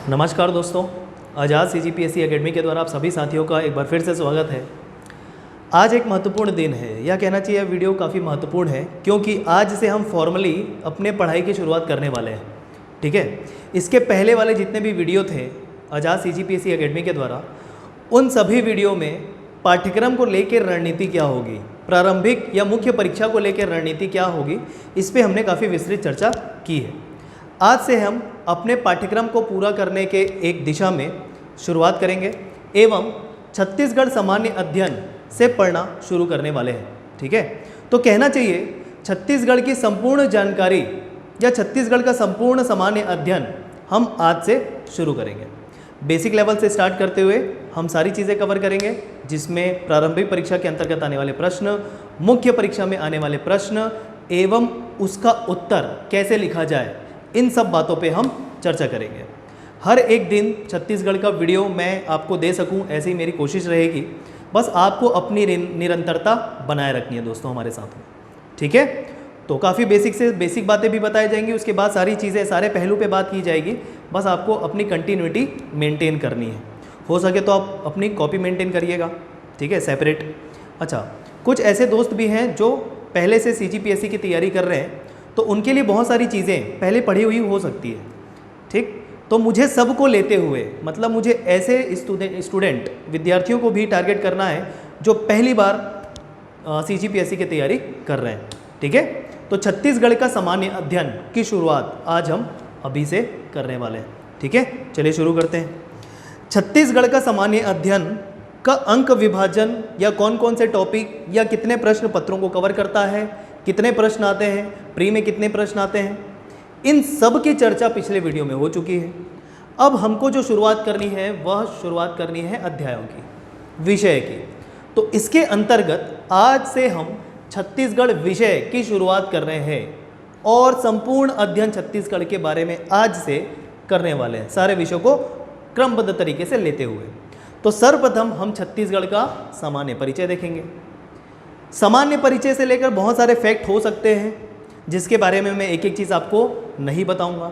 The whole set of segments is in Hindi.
नमस्कार दोस्तों, आज़ाद CGPSC एकेडमी के द्वारा आप सभी साथियों का एक बार फिर से स्वागत है। आज एक महत्वपूर्ण दिन है, या कहना चाहिए वीडियो काफ़ी महत्वपूर्ण है क्योंकि आज से हम फॉर्मली अपने पढ़ाई की शुरुआत करने वाले हैं। ठीक है, इसके पहले वाले जितने भी वीडियो थे आज़ाद CGPSC एकेडमी के द्वारा, उन सभी वीडियो में पाठ्यक्रम को लेकर रणनीति क्या होगी, प्रारंभिक या मुख्य परीक्षा को लेकर रणनीति क्या होगी, इस पर हमने काफ़ी विस्तृत चर्चा की है। आज से हम अपने पाठ्यक्रम को पूरा करने के एक दिशा में शुरुआत करेंगे एवं छत्तीसगढ़ सामान्य अध्ययन से पढ़ना शुरू करने वाले हैं। ठीक है, तो कहना चाहिए छत्तीसगढ़ की संपूर्ण जानकारी या छत्तीसगढ़ का संपूर्ण सामान्य अध्ययन हम आज से शुरू करेंगे। बेसिक लेवल से स्टार्ट करते हुए हम सारी चीज़ें कवर करेंगे, जिसमें प्रारंभिक परीक्षा के अंतर्गत आने वाले प्रश्न, मुख्य परीक्षा में आने वाले प्रश्न एवं उसका उत्तर कैसे लिखा जाए, इन सब बातों पे हम चर्चा करेंगे। हर एक दिन छत्तीसगढ़ का वीडियो मैं आपको दे सकूं, ऐसी मेरी कोशिश रहेगी। बस आपको अपनी निरंतरता बनाए रखनी है दोस्तों हमारे साथ में। ठीक है, तो काफ़ी बेसिक से बेसिक बातें भी बताई जाएंगी, उसके बाद सारी चीज़ें सारे पहलू पे बात की जाएगी। बस आपको अपनी कंटिन्यूटी मेंटेन करनी है। हो सके तो आप अपनी कॉपी मेंटेन करिएगा, ठीक है, सेपरेट। अच्छा, कुछ ऐसे दोस्त भी हैं जो पहले से CGPSC की तैयारी कर रहे हैं, तो उनके लिए बहुत सारी चीज़ें पहले पढ़ी हुई हो सकती है। ठीक, तो मुझे सबको लेते हुए, मतलब मुझे ऐसे स्टूडेंट विद्यार्थियों को भी टारगेट करना है जो पहली बार CGPSC की तैयारी कर रहे हैं। ठीक है, तो छत्तीसगढ़ का सामान्य अध्ययन की शुरुआत आज हम अभी से करने वाले हैं। ठीक है, चलिए शुरू करते हैं। छत्तीसगढ़ का सामान्य अध्ययन का अंक विभाजन या कौन कौन से टॉपिक या कितने प्रश्न पत्रों को कवर करता है, कितने प्रश्न आते हैं, प्री में कितने प्रश्न आते हैं, इन सब की चर्चा पिछले वीडियो में हो चुकी है। अब हमको जो शुरुआत करनी है वह शुरुआत करनी है अध्यायों की, विषय की। तो इसके अंतर्गत आज से हम छत्तीसगढ़ विषय की शुरुआत कर रहे हैं और संपूर्ण अध्ययन छत्तीसगढ़ के बारे में आज से करने वाले हैं, सारे विषयों को क्रमबद्ध तरीके से लेते हुए। तो सर्वप्रथम हम छत्तीसगढ़ का सामान्य परिचय देखेंगे। सामान्य परिचय से लेकर बहुत सारे फैक्ट हो सकते हैं जिसके बारे में मैं एक एक चीज़ आपको नहीं बताऊंगा।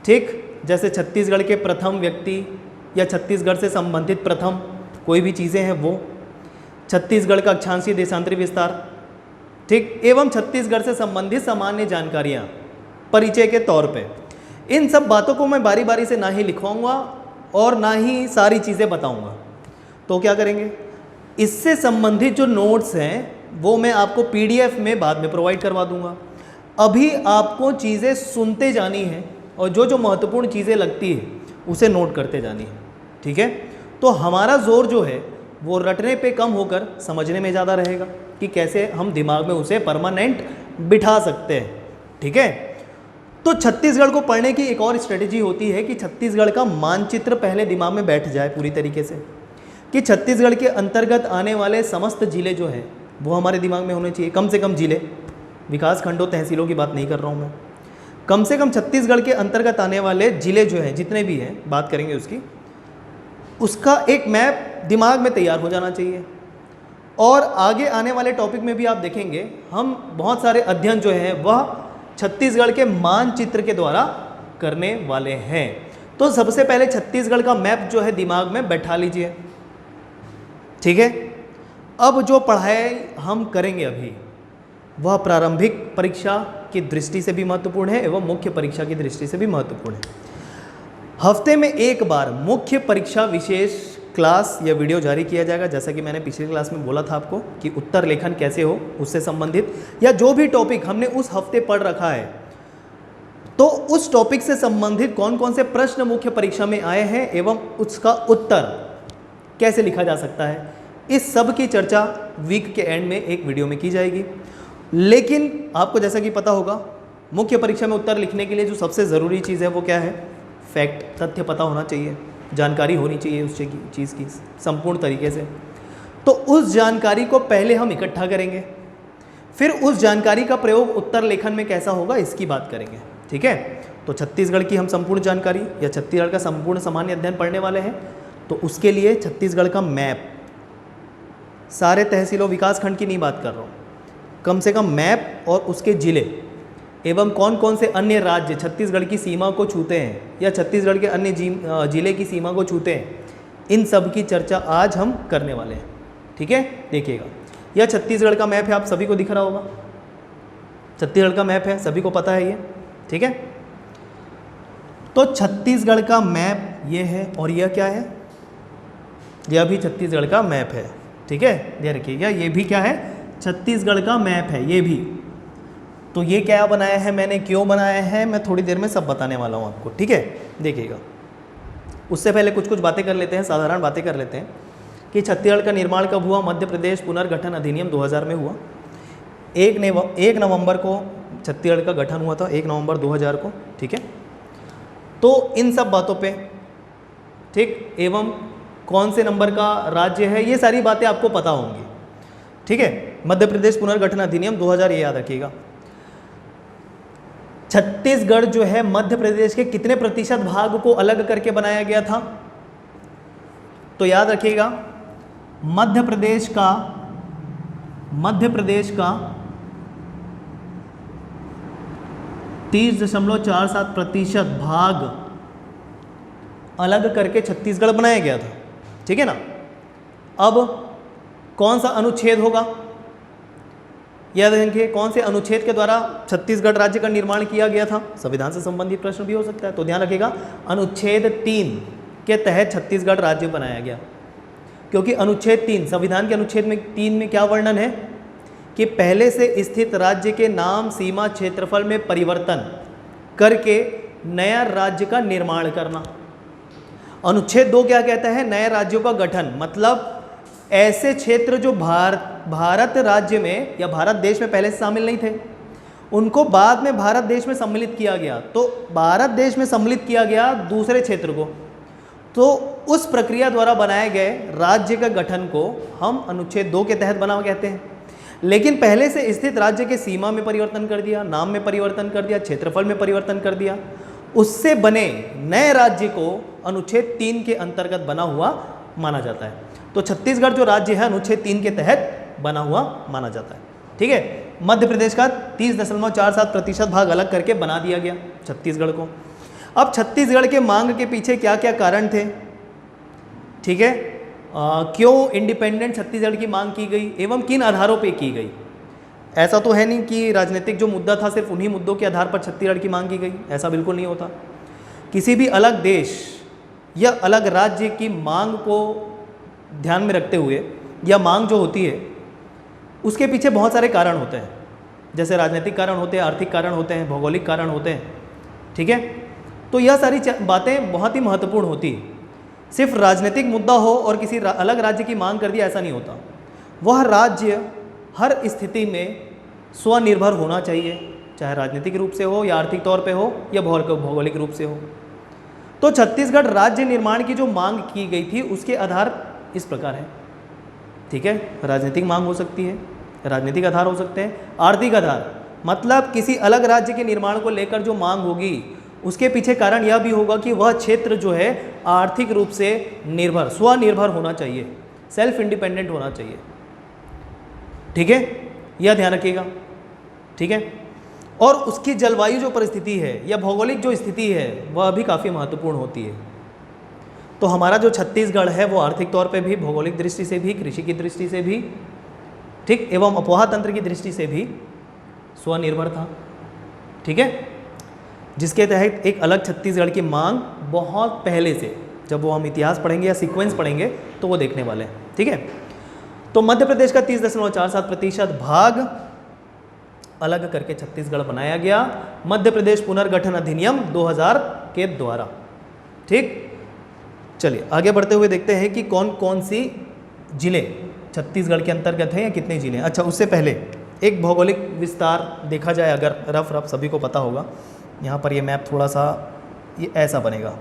ठीक, जैसे छत्तीसगढ़ के प्रथम व्यक्ति या छत्तीसगढ़ से संबंधित प्रथम कोई भी चीज़ें हैं वो, छत्तीसगढ़ का अक्षांशीय देशांतरी विस्तार, ठीक, एवं छत्तीसगढ़ से संबंधित सामान्य जानकारियाँ परिचय के तौर पे। इन सब बातों को मैं बारी बारी से ना ही लिखवाऊँगा और ना ही सारी चीज़ें बताऊँगा। तो क्या करेंगे, इससे संबंधित जो नोट्स हैं वो मैं आपको PDF में बाद में प्रोवाइड करवा दूंगा। अभी आपको चीज़ें सुनते जानी है और जो जो महत्वपूर्ण चीज़ें लगती है उसे नोट करते जानी है। ठीक है, तो हमारा जोर जो है वो रटने पे कम होकर समझने में ज़्यादा रहेगा कि कैसे हम दिमाग में उसे परमानेंट बिठा सकते हैं। ठीक है, तो छत्तीसगढ़ को पढ़ने की एक और स्ट्रेटेजी होती है कि छत्तीसगढ़ का मानचित्र पहले दिमाग में बैठ जाए पूरी तरीके से, कि छत्तीसगढ़ के अंतर्गत आने वाले समस्त जिले जो हैं वो हमारे दिमाग में होने चाहिए। कम से कम जिले, विकास खंडों तहसीलों की बात नहीं कर रहा हूँ मैं, कम से कम छत्तीसगढ़ के अंतर्गत आने वाले जिले जो हैं, जितने भी हैं, बात करेंगे उसकी, उसका एक मैप दिमाग में तैयार हो जाना चाहिए। और आगे आने वाले टॉपिक में भी आप देखेंगे हम बहुत सारे अध्ययन जो हैं वह छत्तीसगढ़ के मानचित्र के द्वारा करने वाले हैं। तो सबसे पहले छत्तीसगढ़ का मैप जो है दिमाग में बैठा लीजिए। ठीक है, अब जो पढ़ाई हम करेंगे अभी वह प्रारंभिक परीक्षा की दृष्टि से भी महत्वपूर्ण है एवं मुख्य परीक्षा की दृष्टि से भी महत्वपूर्ण है। हफ्ते में एक बार मुख्य परीक्षा विशेष क्लास या वीडियो जारी किया जाएगा, जैसा कि मैंने पिछली क्लास में बोला था आपको कि उत्तर लेखन कैसे हो उससे संबंधित या जो भी टॉपिक हमने उस हफ्ते पढ़ रखा है, तो उस टॉपिक से संबंधित कौन कौन से प्रश्न मुख्य परीक्षा में आए हैं एवं उसका उत्तर कैसे लिखा जा सकता है, इस सब की चर्चा वीक के एंड में एक वीडियो में की जाएगी। लेकिन आपको जैसा कि पता होगा, मुख्य परीक्षा में उत्तर लिखने के लिए जो सबसे ज़रूरी चीज़ है वो क्या है, फैक्ट, तथ्य पता होना चाहिए, जानकारी होनी चाहिए उस चीज़ की संपूर्ण तरीके से। तो उस जानकारी को पहले हम इकट्ठा करेंगे, फिर उस जानकारी का प्रयोग उत्तर लेखन में कैसा होगा इसकी बात करेंगे। ठीक है, तो छत्तीसगढ़ की हम संपूर्ण जानकारी या छत्तीसगढ़ का संपूर्ण सामान्य अध्ययन पढ़ने वाले हैं, तो उसके लिए छत्तीसगढ़ का मैप, सारे तहसीलों विकास खंड की नहीं बात कर रहा हूँ, कम से कम मैप और उसके ज़िले एवं कौन कौन से अन्य राज्य छत्तीसगढ़ की सीमा को छूते हैं या छत्तीसगढ़ के अन्य जिले की सीमा को छूते हैं, इन सब की चर्चा आज हम करने वाले हैं। ठीक है, देखिएगा, यह छत्तीसगढ़ का मैप है, आप सभी को दिख रहा होगा, छत्तीसगढ़ का मैप है, सभी को पता है ये। ठीक है, तो छत्तीसगढ़ का मैप ये है और यह क्या है, यह भी छत्तीसगढ़ का मैप है। ठीक है, ध्यान रखिएगा, ये भी क्या है, छत्तीसगढ़ का मैप है ये भी। तो ये क्या बनाया है मैंने, क्यों बनाया है, मैं थोड़ी देर में सब बताने वाला हूँ आपको। ठीक है, देखिएगा, उससे पहले कुछ कुछ बातें कर लेते हैं, साधारण बातें कर लेते हैं कि छत्तीसगढ़ का निर्माण कब हुआ। मध्य प्रदेश पुनर्गठन अधिनियम 2000 में हुआ। 1 नवंबर को छत्तीसगढ़ का गठन हुआ था, 1 नवंबर 2000 को। ठीक है, तो इन सब बातों पे, ठीक, एवं कौन से नंबर का राज्य है, ये सारी बातें आपको पता होंगी। ठीक है, मध्य प्रदेश पुनर्गठन अधिनियम 2000, ये याद रखिएगा। छत्तीसगढ़ जो है मध्य प्रदेश के कितने प्रतिशत भाग को अलग करके बनाया गया था, तो याद रखिएगा, मध्य प्रदेश का 30.47% भाग अलग करके छत्तीसगढ़ बनाया गया था। ठीक है ना। अब कौन सा अनुच्छेद होगा, याद रखिए, कौन से अनुच्छेद के द्वारा छत्तीसगढ़ राज्य का निर्माण किया गया था, संविधान से संबंधित प्रश्न भी हो सकता है, तो ध्यान रखिएगा, अनुच्छेद 3 के तहत छत्तीसगढ़ राज्य बनाया गया। क्योंकि अनुच्छेद 3, संविधान के अनुच्छेद में 3 में क्या वर्णन है कि पहले से स्थित राज्य के नाम, सीमा, क्षेत्रफल में परिवर्तन करके नया राज्य का निर्माण करना। अनुच्छेद 2 क्या कहता है, नए राज्यों का गठन, मतलब ऐसे क्षेत्र जो भारत राज्य में या भारत देश में पहले से शामिल नहीं थे, उनको बाद में भारत देश में सम्मिलित किया गया। तो भारत देश में सम्मिलित किया गया दूसरे क्षेत्र को, तो उस प्रक्रिया द्वारा बनाए गए राज्य का गठन को हम अनुच्छेद 2 के तहत बना कहते हैं। लेकिन पहले से स्थित राज्य के सीमा में परिवर्तन कर दिया, नाम में परिवर्तन कर दिया, क्षेत्रफल में परिवर्तन कर दिया, उससे बने नए राज्य को अनुच्छेद 3 के अंतर्गत बना हुआ माना जाता है। तो छत्तीसगढ़ जो राज्य है अनुच्छेद 3 के तहत बना हुआ माना जाता है। ठीक है, मध्य प्रदेश का 30.47% भाग अलग करके बना दिया गया छत्तीसगढ़ को। अब छत्तीसगढ़ के मांग के पीछे क्या क्या कारण थे, ठीक है, क्यों इंडिपेंडेंट छत्तीसगढ़ की मांग की गई एवं किन आधारों पे की गई। ऐसा तो है नहीं कि राजनीतिक जो मुद्दा था सिर्फ उन्हीं मुद्दों के आधार पर छत्तीसगढ़ की मांग की गई, ऐसा बिल्कुल नहीं होता। किसी भी अलग देश या अलग राज्य की मांग को ध्यान में रखते हुए या मांग जो होती है उसके पीछे बहुत सारे कारण होते हैं, जैसे राजनीतिक कारण होते हैं, आर्थिक कारण होते हैं, भौगोलिक कारण होते हैं। ठीक है, तो यह सारी बातें बहुत ही महत्वपूर्ण होती है। सिर्फ राजनीतिक मुद्दा हो और किसी अलग राज्य की मांग कर दी, ऐसा नहीं होता। वह राज्य हर स्थिति में स्वनिर्भर होना चाहिए, चाहे राजनीतिक रूप से हो या आर्थिक तौर पे हो या भौगोलिक रूप से हो। तो छत्तीसगढ़ राज्य निर्माण की जो मांग की गई थी उसके आधार इस प्रकार है। ठीक है, राजनीतिक मांग हो सकती है, राजनीतिक आधार हो सकते हैं, आर्थिक आधार मतलब किसी अलग राज्य के निर्माण को लेकर जो मांग होगी उसके पीछे कारण यह भी होगा कि वह क्षेत्र जो है आर्थिक रूप से निर्भर, स्वनिर्भर होना चाहिए, सेल्फ इंडिपेंडेंट होना चाहिए। ठीक है, यह ध्यान रखिएगा। ठीक है, और उसकी जलवायु जो परिस्थिति है या भौगोलिक जो स्थिति है वह भी काफ़ी महत्वपूर्ण होती है। तो हमारा जो छत्तीसगढ़ है वो आर्थिक तौर पे भी, भौगोलिक दृष्टि से भी, कृषि की दृष्टि से भी, ठीक, एवं अपोहा तंत्र की दृष्टि से भी स्वनिर्भर था। ठीक है, जिसके तहत एक अलग छत्तीसगढ़ की मांग बहुत पहले से, जब वो हम इतिहास पढ़ेंगे या सीक्वेंस पढ़ेंगे तो वो देखने वाले हैं। ठीक है, तो मध्य प्रदेश का 30.47% भाग अलग करके छत्तीसगढ़ बनाया गया मध्य प्रदेश पुनर्गठन अधिनियम 2000 के द्वारा। ठीक, चलिए आगे बढ़ते हुए देखते हैं कि कौन कौन सी जिले छत्तीसगढ़ के अंतर्गत हैं या कितने जिले। अच्छा, उससे पहले एक भौगोलिक विस्तार देखा जाए, अगर रफ सभी को पता होगा। यहाँ पर ये मैप थोड़ा सा ये ऐसा बनेगा।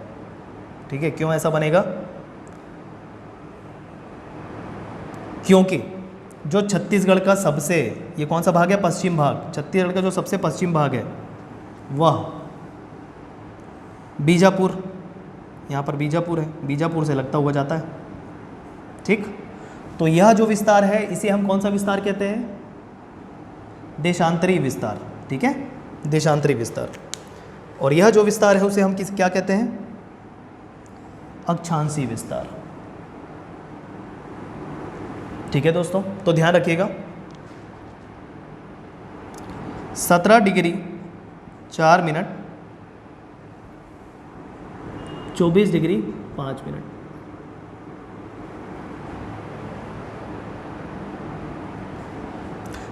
ठीक है, क्यों ऐसा बनेगा, क्योंकि जो छत्तीसगढ़ का सबसे, ये कौन सा भाग है, पश्चिम भाग, छत्तीसगढ़ का जो सबसे पश्चिम भाग है वह बीजापुर, यहाँ पर बीजापुर है, बीजापुर से लगता हुआ जाता है। ठीक, तो यह जो विस्तार है इसे हम कौन सा विस्तार कहते हैं, देशांतरी विस्तार। ठीक है, देशांतरी विस्तार। और यह जो विस्तार है उसे हम क्या कहते हैं? अक्षांशीय विस्तार। ठीक है दोस्तों, तो ध्यान रखिएगा 17 डिग्री 4 मिनट 24 डिग्री 5 मिनट।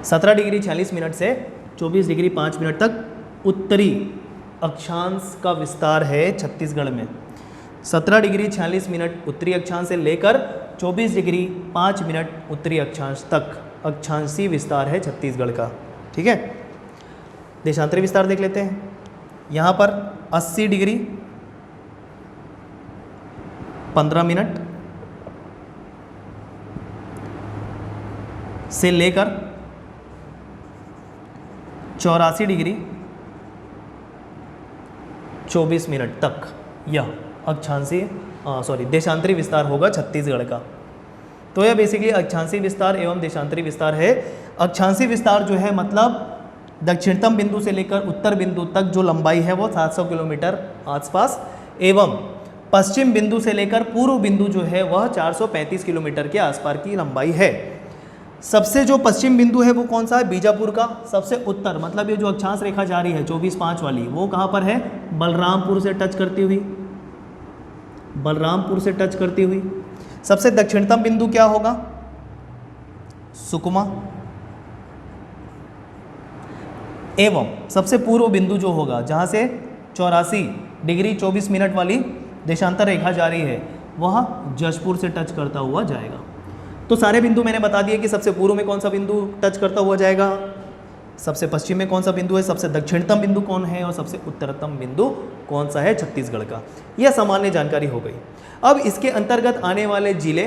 सत्रह डिग्री 46 मिनट से 24 डिग्री 5 मिनट तक उत्तरी अक्षांश का विस्तार है छत्तीसगढ़ में। 17 डिग्री 46 मिनट उत्तरी अक्षांश से लेकर 24 डिग्री 5 मिनट उत्तरी अक्षांश तक अक्षांशीय विस्तार है छत्तीसगढ़ का। ठीक है, देशांतरी विस्तार देख लेते हैं। यहाँ पर 80 डिग्री 15 मिनट से लेकर 84 डिग्री 24 मिनट तक यह देशांतरी विस्तार होगा छत्तीसगढ़ का। तो यह बेसिकली अक्षांशीय विस्तार एवं देशांतरी विस्तार है। अक्षांशीय विस्तार जो है मतलब दक्षिणतम बिंदु से लेकर उत्तर बिंदु तक जो लंबाई है वो 700 किलोमीटर आसपास, एवं पश्चिम बिंदु से लेकर पूर्व बिंदु जो है वह 435 किलोमीटर के आसपास की लंबाई है। सबसे जो पश्चिम बिंदु है वो कौन सा है? बीजापुर का। सबसे उत्तर मतलब ये जो अक्षांश रेखा जा रही है 24-5 वाली, वो कहाँ पर है? बलरामपुर से टच करती हुई, बलरामपुर से टच करती हुई। सबसे दक्षिणतम बिंदु क्या होगा? सुकमा। एवं सबसे पूर्व बिंदु जो होगा जहाँ से 84 डिग्री 24 मिनट वाली देशांतर रेखा जा रही है वह जशपुर से टच करता हुआ जाएगा। तो सारे बिंदु मैंने बता दिए कि सबसे पूर्व में कौन सा बिंदु टच करता हुआ जाएगा, सबसे पश्चिम में कौन सा बिंदु है, सबसे दक्षिणतम बिंदु कौन है और सबसे उत्तरतम बिंदु कौन सा है छत्तीसगढ़ का। यह सामान्य जानकारी हो गई। अब इसके अंतर्गत आने वाले जिले,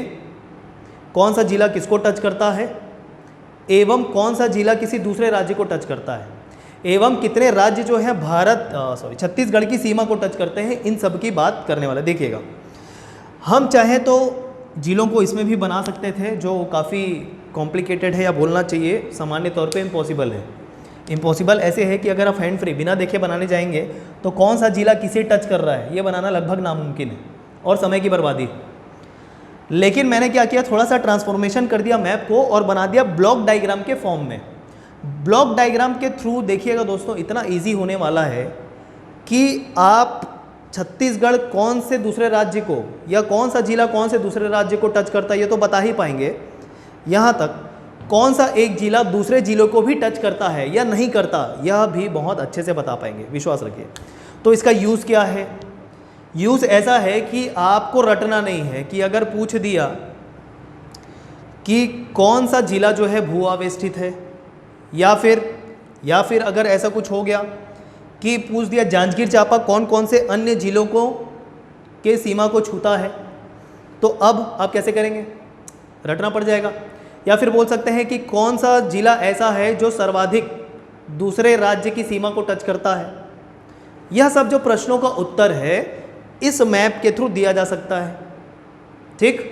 कौन सा जिला किसको टच करता है एवं कौन सा जिला किसी दूसरे राज्य को टच करता है, एवं कितने राज्य जो है छत्तीसगढ़ की सीमा को टच करते हैं, इन सब की बात करने वाला। देखिएगा, हम चाहे तो जिलों को इसमें भी बना सकते थे जो काफ़ी कॉम्प्लिकेटेड है, या बोलना चाहिए सामान्य तौर पे इम्पॉसिबल है। इम्पॉसिबल ऐसे है कि अगर आप हैंड फ्री बिना देखे बनाने जाएंगे तो कौन सा जिला किसे टच कर रहा है ये बनाना लगभग नामुमकिन है और समय की बर्बादी। लेकिन मैंने क्या किया, थोड़ा सा ट्रांसफॉर्मेशन कर दिया मैप को और बना दिया ब्लॉक डायग्राम के फॉर्म में। ब्लॉक डायग्राम के थ्रू देखिएगा दोस्तों, इतना ईजी होने वाला है कि आप छत्तीसगढ़ कौन से दूसरे राज्य को या कौन सा जिला कौन से दूसरे राज्य को टच करता है ये तो बता ही पाएंगे, यहाँ तक कौन सा एक जिला दूसरे जिलों को भी टच करता है या नहीं करता यह भी बहुत अच्छे से बता पाएंगे, विश्वास रखिए। तो इसका यूज़ क्या है? यूज़ ऐसा है कि आपको रटना नहीं है कि अगर पूछ दिया कि कौन सा जिला जो है भू आवेष्टित है, या फिर अगर ऐसा कुछ हो गया कि पूछ दिया जांजगीर चांपा कौन कौन से अन्य जिलों को के सीमा को छूता है, तो अब आप कैसे करेंगे? रटना पड़ जाएगा। या फिर बोल सकते हैं कि कौन सा जिला ऐसा है जो सर्वाधिक दूसरे राज्य की सीमा को टच करता है। यह सब जो प्रश्नों का उत्तर है इस मैप के थ्रू दिया जा सकता है, ठीक।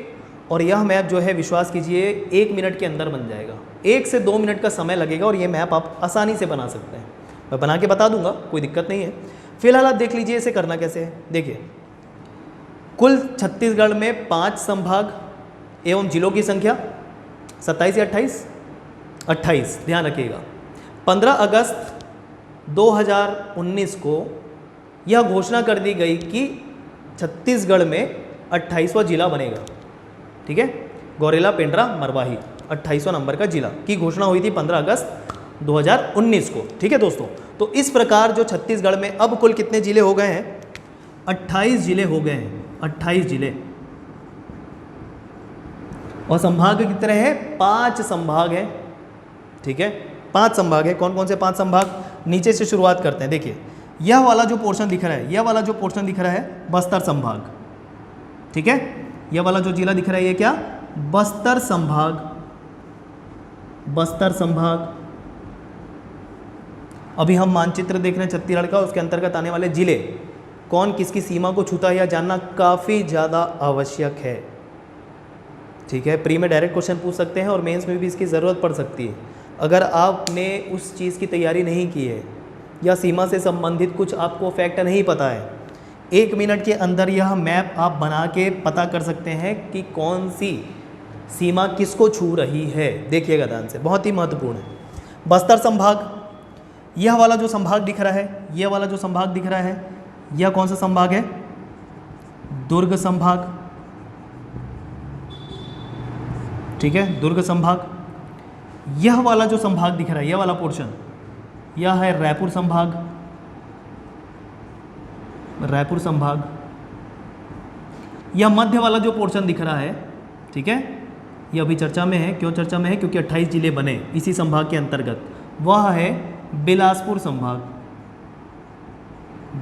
और यह मैप जो है विश्वास कीजिए 1 मिनट के अंदर बन जाएगा, 1 से 2 मिनट का समय लगेगा और ये मैप आप आसानी से बना सकते हैं। मैं बना के बता दूंगा, कोई दिक्कत नहीं है। फिलहाल आप देख लीजिए इसे करना कैसे है। देखिए, कुल छत्तीसगढ़ में 5 संभाग एवं जिलों की संख्या 27 या 28? 28, ध्यान रखिएगा। 15 अगस्त 2019 को यह घोषणा कर दी गई कि छत्तीसगढ़ में 28वां जिला बनेगा, ठीक है। गौरेला, पेंड्रा, मरवाही 28वां नंबर का जिला की घोषणा हुई थी 15 अगस्त 2019 को, ठीक है दोस्तों। तो इस प्रकार जो छत्तीसगढ़ में अब कुल कितने जिले हो गए हैं? 28 जिले हो गए हैं, 28 जिले। और संभाग कितने हैं? 5 संभाग हैं, ठीक है। 5 संभाग है। कौन कौन से 5 संभाग? नीचे से शुरुआत करते हैं। देखिए, यह वाला जो पोर्शन दिख रहा है, यह वाला जो पोर्शन दिख रहा है बस्तर संभाग, ठीक है। यह वाला जो जिला दिख रहा है ये क्या? बस्तर संभाग, बस्तर संभाग। अभी हम मानचित्र देख रहे हैं छत्तीसगढ़ का, उसके अंतर्गत आने वाले जिले कौन किसकी सीमा को छूता है यह जानना काफ़ी ज़्यादा आवश्यक है, ठीक है। प्री में डायरेक्ट क्वेश्चन पूछ सकते हैं और मेंस में भी इसकी ज़रूरत पड़ सकती है। अगर आपने उस चीज़ की तैयारी नहीं की है या सीमा से संबंधित कुछ आपको फैक्ट नहीं पता है, 1 मिनट के अंदर यह मैप आप बना के पता कर सकते हैं कि कौन सी सीमा किसको छू रही है। देखिएगा ध्यान से, बहुत ही महत्वपूर्ण है। बस्तर संभाग, यह वाला जो संभाग दिख रहा है, यह वाला जो संभाग दिख रहा है, यह कौन सा संभाग है? दुर्ग संभाग। ठीक है, दुर्ग संभाग। यह वाला जो संभाग दिख रहा है, यह वाला पोर्शन, यह है रायपुर संभाग। रायपुर संभाग। यह मध्य वाला जो पोर्शन दिख रहा है, ठीक है, यह अभी चर्चा में है। क्यों चर्चा में है? क्योंकि 28 जिले बने इसी संभाग के अंतर्गत। वह है बिलासपुर संभाग।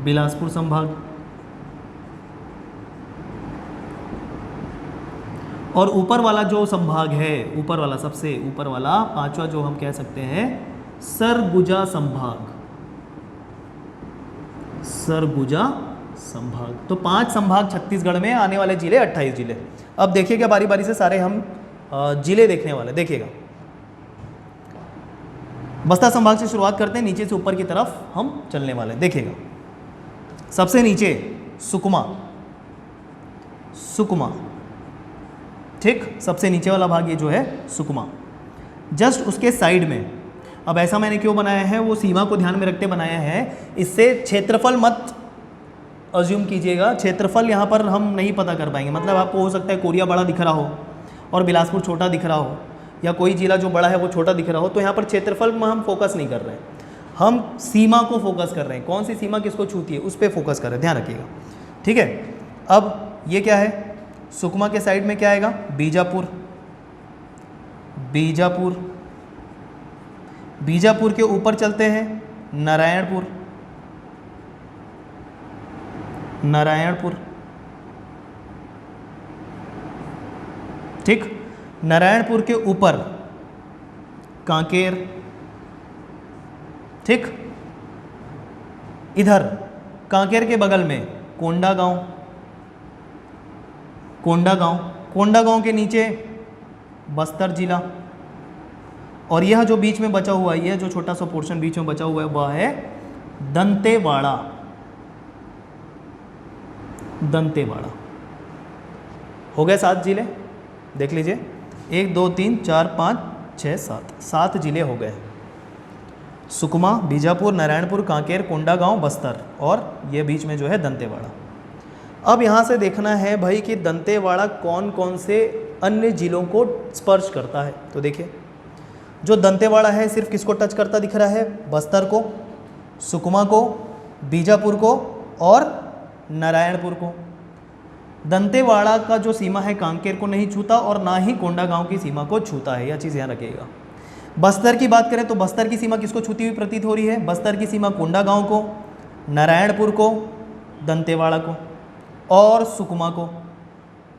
बिलासपुर संभाग। और ऊपर वाला जो संभाग है, ऊपर वाला, सबसे ऊपर वाला, पांचवा, जो हम कह सकते हैं सरगुजा संभाग। सरगुजा संभाग। तो 5 संभाग छत्तीसगढ़ में, आने वाले जिले 28 जिले। अब देखिएगा बारी बारी से सारे हम जिले देखने वाले। देखिएगा, बस्तर संभाग से शुरुआत करते हैं, नीचे से ऊपर की तरफ हम चलने वाले हैं। देखिएगा, सबसे नीचे सुकमा। सुकमा, ठीक, सबसे नीचे वाला भाग ये जो है सुकमा। जस्ट उसके साइड में, अब ऐसा मैंने क्यों बनाया है, वो सीमा को ध्यान में रखते बनाया है। इससे क्षेत्रफल मत अज्यूम कीजिएगा, क्षेत्रफल यहाँ पर हम नहीं पता कर पाएंगे। मतलब आपको हो सकता है कोरिया बड़ा दिख रहा हो और बिलासपुर छोटा दिख रहा हो, या कोई जिला जो बड़ा है वो छोटा दिख रहा हो, तो यहाँ पर क्षेत्रफल में हम फोकस नहीं कर रहे हैं, हम सीमा को फोकस कर रहे हैं। कौन सी सीमा किसको छूती है उस पर फोकस कर रहे हैं, ध्यान रखिएगा। ठीक है, अब ये क्या है, सुकमा के साइड में क्या आएगा? बीजापुर। बीजापुर। बीजापुर के ऊपर चलते हैं नारायणपुर। नारायणपुर, ठीक, नारायणपुर के ऊपर कांकेर। ठीक, इधर कांकेर के बगल में कोंडागांव। कोंडागांव, कोंडागांव के नीचे बस्तर जिला। और यह जो बीच में बचा हुआ है, यह जो छोटा सा पोर्शन बीच में बचा हुआ है, वह है दंतेवाड़ा। दंतेवाड़ा। हो गए 7 जिले, देख लीजिए, 1 2 3 4 5 6 7, 7 जिले हो गए। सुकमा, बीजापुर, नारायणपुर, कांकेर, कोंडागांव, बस्तर, और ये बीच में जो है दंतेवाड़ा। अब यहाँ से देखना है भाई कि दंतेवाड़ा कौन कौन से अन्य जिलों को स्पर्श करता है। तो देखिए, जो दंतेवाड़ा है सिर्फ किसको टच करता दिख रहा है? बस्तर को, सुकमा को, बीजापुर को और नारायणपुर को। दंतेवाड़ा का जो सीमा है कांकेर को नहीं छूता और ना ही कोंडागांव की सीमा को छूता है, यह चीज़ ध्यान रखिएगा। बस्तर की बात करें तो बस्तर की सीमा किसको छूती हुई प्रतीत हो रही है? बस्तर की सीमा कोंडागांव को, नारायणपुर को, दंतेवाड़ा को और सुकमा को।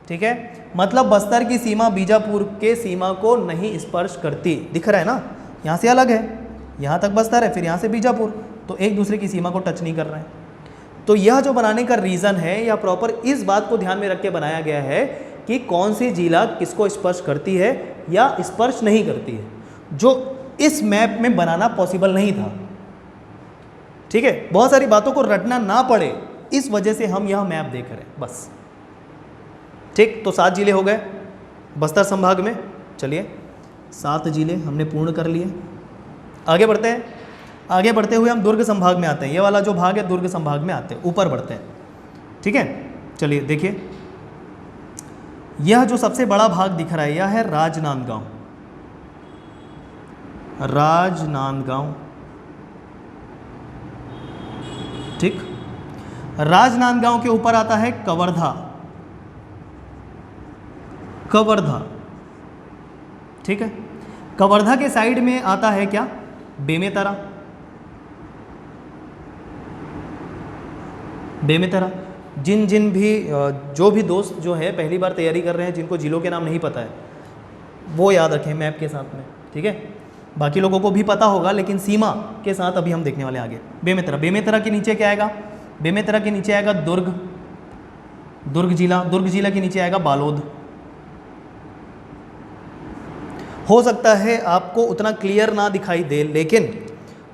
ठीक है, मतलब बस्तर की सीमा बीजापुर के सीमा को नहीं स्पर्श करती। दिख रहा है ना, यहाँ से अलग है, यहाँ तक बस्तर है, फिर यहाँ से बीजापुर, तो एक दूसरे की सीमा को टच नहीं कर रहे हैं। तो यह जो बनाने का रीज़न है, या प्रॉपर इस बात को ध्यान में रख के बनाया गया है कि कौन सी जिला किसको स्पर्श करती है या स्पर्श नहीं करती है, जो इस मैप में बनाना पॉसिबल नहीं था। ठीक है, बहुत सारी बातों को रटना ना पड़े, इस वजह से हम यह मैप देख रहे हैं बस। ठीक, तो 7 जिले हो गए बस्तर संभाग में। चलिए, 7 जिले हमने पूर्ण कर लिए। आगे बढ़ते हैं। आगे बढ़ते हुए हम दुर्ग संभाग में आते हैं। ये वाला जो भाग है दुर्ग संभाग में आते हैं, ऊपर बढ़ते हैं। ठीक है, चलिए देखिए, यह जो सबसे बड़ा भाग दिख रहा है यह है राजनांदगांव। राजनांदगांव, ठीक, राजनांदगांव के ऊपर आता है कवर्धा। कवर्धा, ठीक है, कवर्धा के साइड में आता है क्या? बेमेतरा। बेमेतरा, जिन भी जो भी दोस्त जो है पहली बार तैयारी कर रहे हैं, जिनको जिलों के नाम नहीं पता है, वो याद रखें मैप के साथ में। ठीक है, बाकी लोगों को भी पता होगा, लेकिन सीमा के साथ अभी हम देखने वाले हैं आगे। बेमेतरा, बेमेतरा के नीचे क्या आएगा? बेमेतरा के नीचे आएगा दुर्ग। दुर्ग जिला, दुर्ग जिला के नीचे आएगा बालोद। हो सकता है आपको उतना क्लियर ना दिखाई दे, लेकिन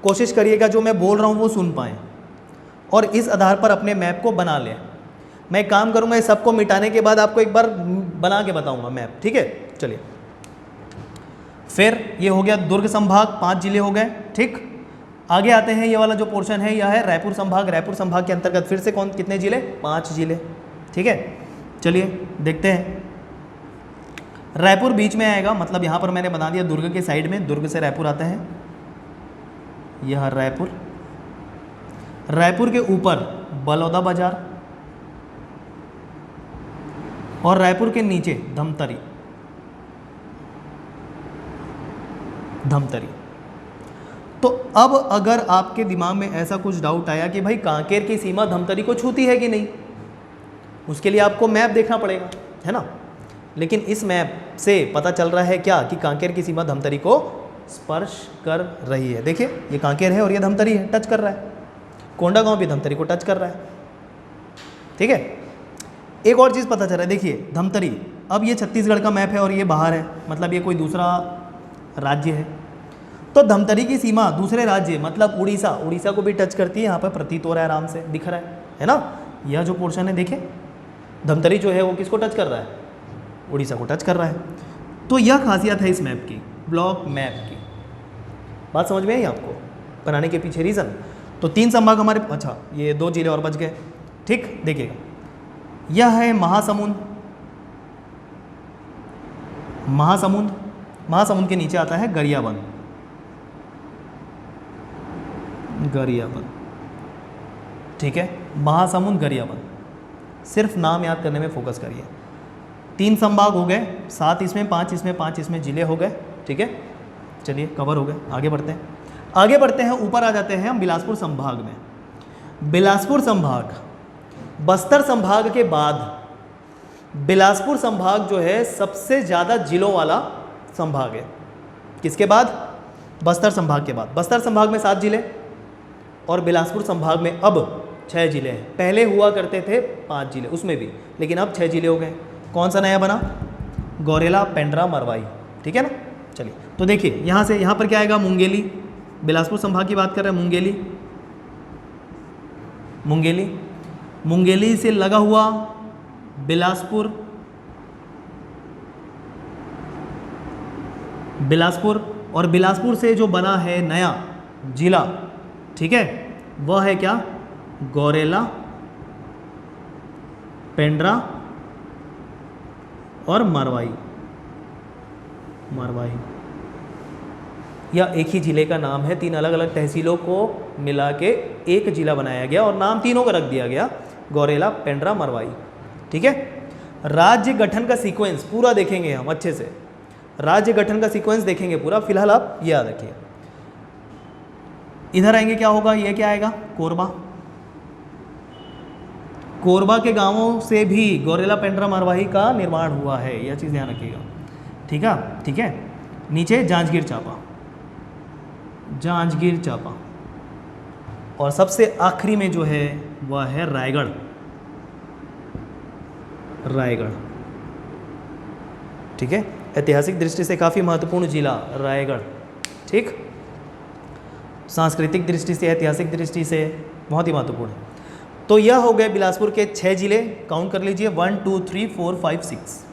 कोशिश करिएगा जो मैं बोल रहा हूँ वो सुन पाएँ और इस आधार पर अपने मैप को बना लें। मैं एक काम करूँगा, इस सबको मिटाने के बाद आपको एक बार बना के बताऊँगा मैप, ठीक है। चलिए, फिर ये हो गया दुर्ग संभाग, 5 जिले हो गए, ठीक। आगे आते हैं, ये वाला जो पोर्शन है यह है रायपुर संभाग। रायपुर संभाग के अंतर्गत फिर से कितने जिले? 5 जिले, ठीक है। चलिए देखते हैं, रायपुर बीच में आएगा, मतलब यहाँ पर मैंने बना दिया दुर्ग के साइड में, दुर्ग से रायपुर आता है, यह रायपुर। रायपुर के ऊपर बलौदा बाजार और रायपुर के नीचे धमतरी। तो अब अगर आपके दिमाग में ऐसा कुछ डाउट आया कि भाई कांकेर की सीमा धमतरी को छूती है कि नहीं, उसके लिए आपको मैप देखना पड़ेगा, है ना। लेकिन इस मैप से पता चल रहा है क्या कि कांकेर की सीमा धमतरी को स्पर्श कर रही है। देखिए ये कांकेर है और ये धमतरी है, टच कर रहा है। कोंडागांव भी धमतरी को टच कर रहा है, ठीक है। एक और चीज़ पता चल रहा है, देखिए धमतरी, अब ये छत्तीसगढ़ का मैप है और ये बाहर है, मतलब ये कोई दूसरा राज्य है। तो धमतरी की सीमा दूसरे राज्य मतलब उड़ीसा, उड़ीसा को भी टच करती है, यहाँ पर प्रतीत हो रहा है, आराम से दिख रहा है ना। यह जो पोर्शन है देखिए, धमतरी जो है वो किसको टच कर रहा है? उड़ीसा को टच कर रहा है। तो यह खासियत है इस मैप की, ब्लॉक मैप की। बात समझ में आई आपको बनाने के पीछे रीज़न? तो 3 संभाग हमारे, अच्छा ये 2 जिले और बच गए, ठीक। देखिएगा, यह है महासमुंद। महासमुंद, महासमुंद के नीचे आता है गरियाबंद। गरियाबंद, ठीक है, महासमुंद गरियाबंद। सिर्फ नाम याद करने में फोकस करिए। 3 संभाग हो गए, 7 इसमें, 5 इसमें, 5 इसमें जिले हो गए, ठीक है। चलिए कवर हो गए, आगे बढ़ते हैं। आगे बढ़ते हैं, ऊपर आ जाते हैं हम बिलासपुर संभाग में। बिलासपुर संभाग, बस्तर संभाग के बाद बिलासपुर संभाग जो है सबसे ज़्यादा जिलों वाला संभाग है। किसके बाद? बस्तर संभाग के बाद। बस्तर संभाग में 7 जिले और बिलासपुर संभाग में अब 6 जिले हैं। पहले हुआ करते थे 5 जिले उसमें भी, लेकिन अब 6 जिले हो गए। कौन सा नया बना? गौरेला, पेंड्रा, मरवाई, ठीक है ना। चलिए तो देखिए, यहाँ से यहाँ पर क्या आएगा? मुंगेली। बिलासपुर संभाग की बात कर रहे हैं, मुंगेली। मुंगेली, मुंगेली से लगा हुआ बिलासपुर, बिलासपुर, और बिलासपुर से जो बना है नया जिला, ठीक है, वह है क्या? गौरेला, पेंड्रा और मरवाई। मरवाई यह एक ही जिले का नाम है। 3 अलग अलग तहसीलों को मिला के एक जिला बनाया गया और नाम तीनों का रख दिया गया, गौरेला, पेंड्रा, मरवाई, ठीक है। राज्य गठन का सीक्वेंस पूरा देखेंगे हम अच्छे से, राज्य गठन का सीक्वेंस देखेंगे पूरा। फिलहाल आप याद रखिए। इधर आएंगे, क्या होगा? ये क्या आएगा? कोरबा। कोरबा के गांवों से भी गौरेला, पेंड्रा, मरवाही का निर्माण हुआ है, यह चीज़ ध्यान रखिएगा, ठीक है, ठीक है। नीचे जांजगीर चांपा, जांजगीर चांपा, और सबसे आखिरी में जो है वह है रायगढ़। रायगढ़, ठीक है, ऐतिहासिक दृष्टि से काफ़ी महत्वपूर्ण जिला रायगढ़, ठीक। सांस्कृतिक दृष्टि से, ऐतिहासिक दृष्टि से बहुत ही महत्वपूर्ण है। तो यह हो गए बिलासपुर के 6 जिले, काउंट कर लीजिए 1 2 3 4 5 6,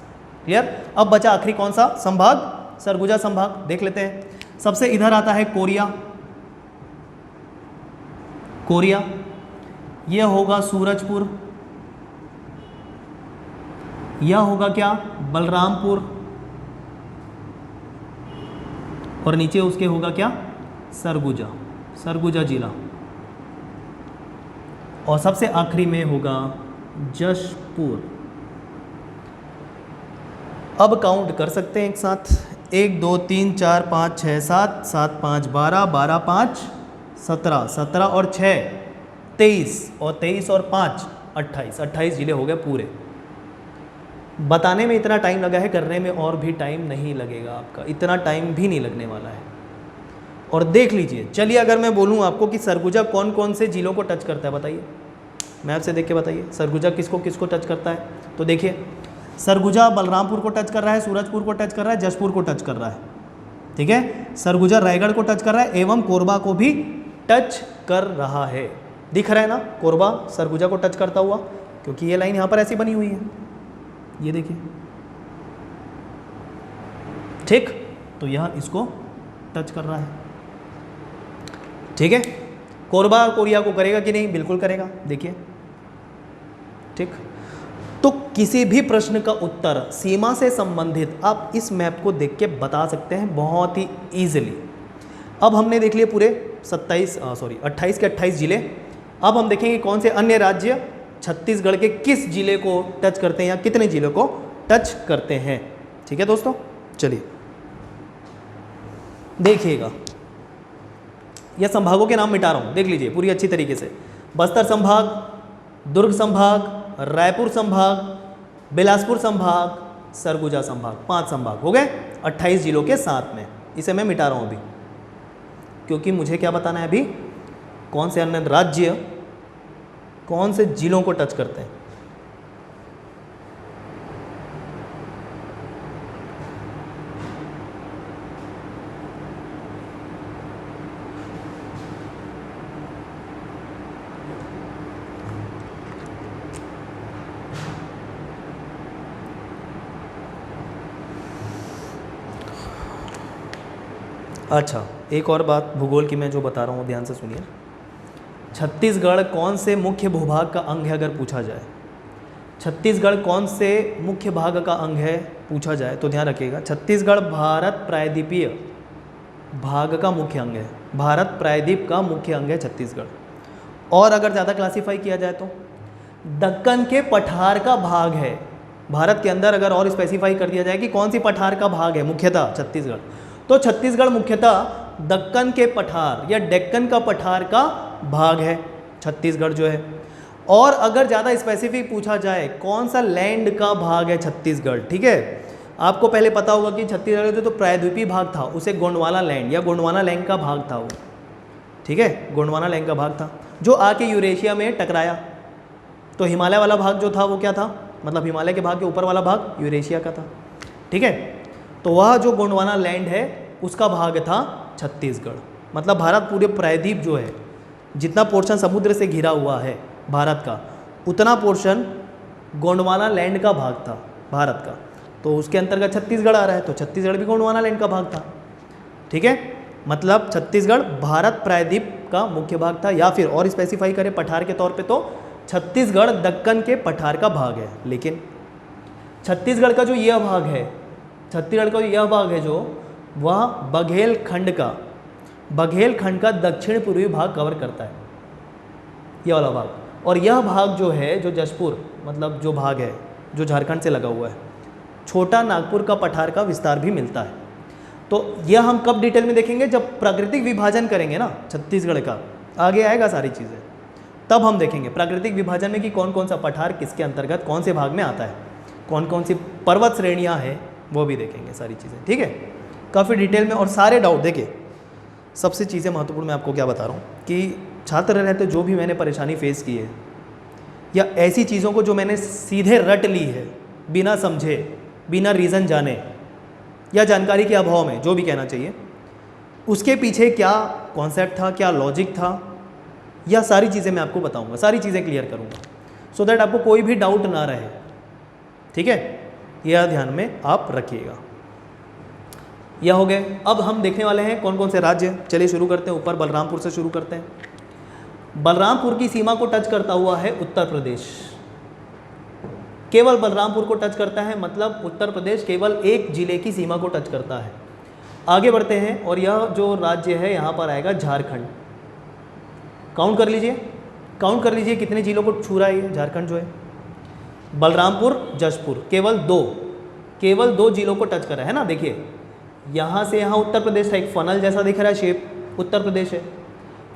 क्लियर। अब बचा आखिरी कौन सा संभाग? सरगुजा संभाग, देख लेते हैं। सबसे इधर आता है कोरिया। कोरिया, यह होगा सूरजपुर, यह होगा क्या? बलरामपुर, और नीचे उसके होगा क्या? सरगुजा, सरगुजा जिला, और सबसे आखिरी में होगा जशपुर। अब काउंट कर सकते हैं एक साथ, 1 2 3 4 5 6 7 7 5 12 12 5 17 17 और 6 23, और 23 और 5 28, 28 जिले हो गए पूरे। बताने में इतना टाइम लगा है, करने में और भी टाइम नहीं लगेगा आपका, इतना टाइम भी नहीं लगने वाला है। और देख लीजिए, चलिए अगर मैं बोलूँ आपको कि सरगुजा कौन कौन से जिलों को टच करता है, बताइए, मैप से देख के बताइए, सरगुजा किसको किसको टच करता है। तो देखिए, सरगुजा बलरामपुर को टच कर रहा है, सूरजपुर को टच कर रहा है, जशपुर को टच कर रहा है, ठीक है। सरगुजा रायगढ़ को टच कर रहा है एवं कोरबा को भी टच कर रहा है। दिख रहा है ना, कोरबा सरगुजा को टच करता हुआ, क्योंकि ये लाइन यहाँ पर ऐसी बनी हुई है, ये देखिए, ठीक। तो यह इसको टच कर रहा है, ठीक है। कोरबा कोरिया को करेगा कि नहीं? बिल्कुल करेगा, देखिए, ठीक। तो किसी भी प्रश्न का उत्तर सीमा से संबंधित आप इस मैप को देख के बता सकते हैं बहुत ही ईजिली। अब हमने देख लिए पूरे 28 के 28 जिले। अब हम देखेंगे कौन से अन्य राज्य छत्तीसगढ़ के किस जिले को टच करते हैं या कितने जिले को टच करते हैं, ठीक है दोस्तों। चलिए देखिएगा, यह संभागों के नाम मिटा रहा हूँ, देख लीजिए पूरी अच्छी तरीके से। बस्तर संभाग, दुर्ग संभाग, रायपुर संभाग, बिलासपुर संभाग, सरगुजा संभाग, 5 संभाग हो गए 28 जिलों के साथ में। इसे मैं मिटा रहा हूँ अभी, क्योंकि मुझे क्या बताना है अभी, कौन से अन्य राज्य कौन से जिलों को टच करते हैं। अच्छा, एक और बात भूगोल की मैं जो बता रहा हूँ ध्यान से सुनिए। छत्तीसगढ़ कौन से मुख्य भूभाग का अंग है अगर पूछा जाए, छत्तीसगढ़ कौन से मुख्य भाग का अंग है पूछा जाए तो ध्यान रखिएगा, छत्तीसगढ़ भारत प्रायद्वीपीय भाग का मुख्य अंग है, भारत प्रायद्वीप का मुख्य अंग है छत्तीसगढ़। और अगर ज़्यादा क्लासीफाई किया जाए तो दक्कन के पठार का भाग है भारत के अंदर। अगर और स्पेसिफाई कर दिया जाए कि कौन सी पठार का भाग है मुख्यतः छत्तीसगढ़, तो छत्तीसगढ़ मुख्यतः दक्कन के पठार या डेक्कन का पठार का भाग है छत्तीसगढ़ जो है। और अगर ज़्यादा स्पेसिफिक पूछा जाए कौन सा लैंड का भाग है छत्तीसगढ़, ठीक है। आपको पहले पता होगा कि छत्तीसगढ़ का जो प्रायद्वीपीय भाग था उसे गोंडवाना लैंड या गोंडवाना लैंड का भाग था वो, ठीक है, गोंडवाना लैंड का भाग था जो आके यूरेशिया में टकराया। तो हिमालय वाला भाग जो था वो क्या था, मतलब हिमालय के भाग के ऊपर वाला भाग यूरेशिया का था, ठीक है। तो वह जो गोंडवाना लैंड है उसका भाग था छत्तीसगढ़। मतलब भारत पूरे प्रायद्वीप जो है, जितना पोर्शन समुद्र से घिरा हुआ है भारत का, उतना पोर्शन गोंडवाना लैंड का भाग था भारत का। तो उसके अंतर्गत छत्तीसगढ़ आ रहा है, तो छत्तीसगढ़ भी गोंडवाना लैंड का भाग था, ठीक है। मतलब छत्तीसगढ़ भारत प्रायद्वीप का मुख्य भाग था, या फिर और स्पेसिफाई करें पठार के तौर पे तो छत्तीसगढ़ दक्कन के पठार का भाग है। लेकिन छत्तीसगढ़ का जो यह भाग है, छत्तीसगढ़ का यह भाग है जो वह बघेलखंड का दक्षिण पूर्वी भाग कवर करता है, यह वाला भाग। और यह भाग जो है, जो जशपुर मतलब जो भाग है जो झारखंड से लगा हुआ है, छोटा नागपुर का पठार का विस्तार भी मिलता है। तो यह हम कब डिटेल में देखेंगे, जब प्राकृतिक विभाजन करेंगे ना छत्तीसगढ़ का, आगे आएगा सारी चीज़ें, तब हम देखेंगे प्राकृतिक विभाजन में कि कौन कौन सा पठार किसके अंतर्गत कौन से भाग में आता है, कौन कौन सी पर्वत श्रेणियाँ हैं, वो भी देखेंगे सारी चीज़ें, ठीक है, काफ़ी डिटेल में। और सारे डाउट देखिए, सबसे चीज़ें महत्वपूर्ण मैं आपको क्या बता रहा हूँ कि छात्र रहते जो भी मैंने परेशानी फेस की है, या ऐसी चीज़ों को जो मैंने सीधे रट ली है बिना समझे, बिना रीज़न जाने या जानकारी के अभाव में, जो भी कहना चाहिए, उसके पीछे क्या कॉन्सेप्ट था, क्या लॉजिक था, यह सारी चीज़ें मैं आपको बताऊंगा, सारी चीज़ें क्लियर करूंगा, सो दैट आपको कोई भी डाउट ना रहे, ठीक है। यह ध्यान में आप रखिएगा। यह हो गए। अब हम देखने वाले हैं कौन कौन से राज्य। चलिए शुरू करते हैं, ऊपर बलरामपुर से शुरू करते हैं। बलरामपुर की सीमा को टच करता हुआ है उत्तर प्रदेश, केवल बलरामपुर को टच करता है, मतलब उत्तर प्रदेश केवल एक जिले की सीमा को टच करता है। आगे बढ़ते हैं, और यह जो राज्य है यहाँ पर आएगा झारखंड। काउंट कर लीजिए कितने जिलों को छू रहा है ये झारखंड जो है। बलरामपुर, जशपुर, केवल दो जिलों को टच कर रहा है ना। देखिए यहाँ से यहाँ उत्तर प्रदेश था, एक फनल जैसा दिख रहा है शेप, उत्तर प्रदेश है।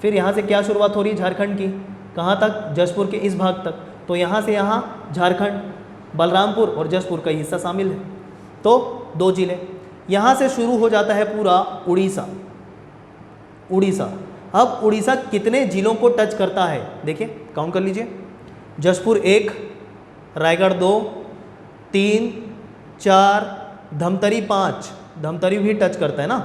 फिर यहाँ से क्या शुरुआत हो रही है झारखंड की, कहाँ तक, जशपुर के इस भाग तक। तो यहाँ से यहाँ झारखंड, बलरामपुर और जशपुर का हिस्सा शामिल है, तो 2 जिले। यहाँ से शुरू हो जाता है पूरा उड़ीसा। अब उड़ीसा कितने जिलों को टच करता है, देखिए काउंट कर लीजिए। जशपुर 1, रायगढ़ 2, 3, 4, धमतरी 5, धमतरी भी टच करता है ना,